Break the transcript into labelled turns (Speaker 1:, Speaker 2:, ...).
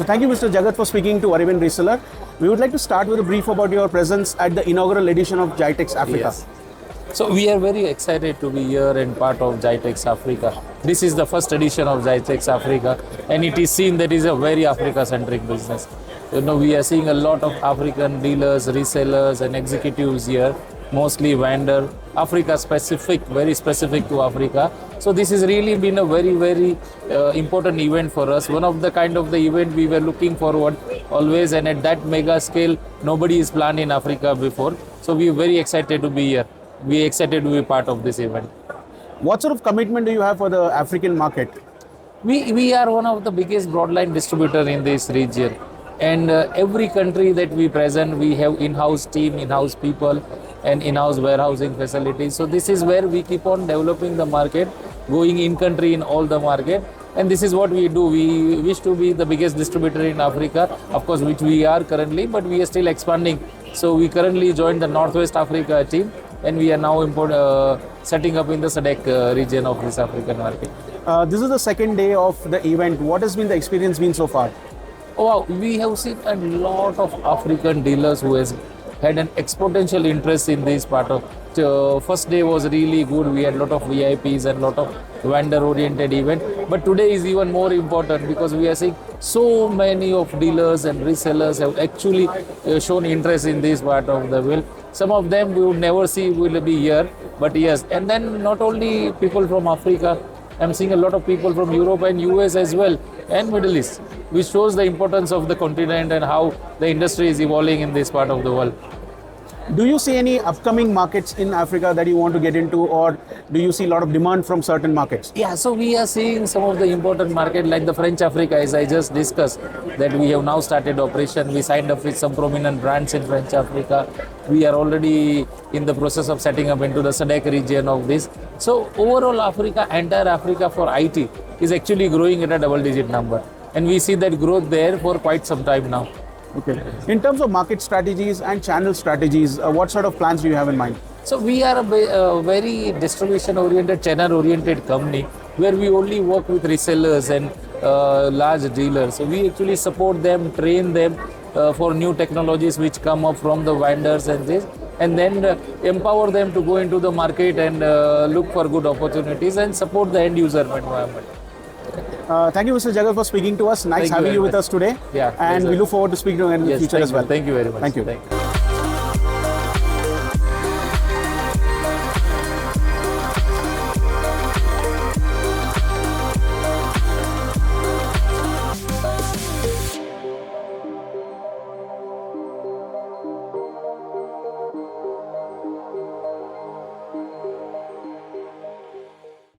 Speaker 1: Thank you, Mr. Jagat, for speaking to Arabian Reseller. We would like to start with a brief about your presence at the inaugural edition of GITEX Africa.
Speaker 2: Yes. So we are very excited to be here and part of GITEX Africa. This is the first edition of GITEX Africa, and it is seen that it is a very Africa-centric business. We are seeing a lot of African dealers, resellers, and executives here, mostly vendor, Africa specific, very specific to Africa. So this has really been a very important event for us. One of the kind of the event we were looking forward always, and at that mega scale, nobody is planned in Africa before. So we are very excited to be here. We are excited to be part of this event.
Speaker 1: What sort of commitment do you have for the African market?
Speaker 2: We are one of the biggest broadline distributor in this region. And every country that we present, we have in-house team, in-house people, and in-house warehousing facilities. So this is where we keep on developing the market, going in-country in all the market. And this is what we do. We wish to be the biggest distributor in Africa, of course, which we are currently, but we are still expanding. So we currently joined the Northwest Africa team, and we are now setting up in the SADC region of this African market.
Speaker 1: This is the second day of the event. What has been the experience been so far?
Speaker 2: Oh, wow. We have seen a lot of African dealers who has had an exponential interest in this part of. First day was really good. We had a lot of VIPs and a lot of vendor-oriented event. But today is even more important because we are seeing so many of dealers and resellers have actually shown interest in this part of the world. Some of them we would never see will be here, but yes. And then not only people from Africa, I'm seeing a lot of people from Europe and US as well, and Middle East, which shows the importance of the continent and how the industry is evolving in this part of the world.
Speaker 1: Do you see any upcoming markets in Africa that you want to get into, or do you see a lot of demand from certain markets?
Speaker 2: Yeah, so we are seeing some of the important markets like the French Africa, as I just discussed, that we have now started operation. We signed up with some prominent brands in French Africa. We are already in the process of setting up into the SADC region of this. So overall Africa, entire Africa for IT is actually growing at a double-digit number. And we see that growth there for quite some time now.
Speaker 1: Okay. In terms of market strategies and channel strategies, what sort of plans do you have in mind?
Speaker 2: So we are a very distribution-oriented, channel-oriented company where we only work with resellers and large dealers. So we actually support them, train them for new technologies which come up from the vendors and this, and then empower them to go into the market and look for good opportunities and support the end user environment.
Speaker 1: Thank you, Mr. Jagat, for speaking to us. Nice having you with us today.
Speaker 2: Yeah,
Speaker 1: and we look forward to speaking to you in the future as well.
Speaker 2: Thank you very much.
Speaker 1: Thank you.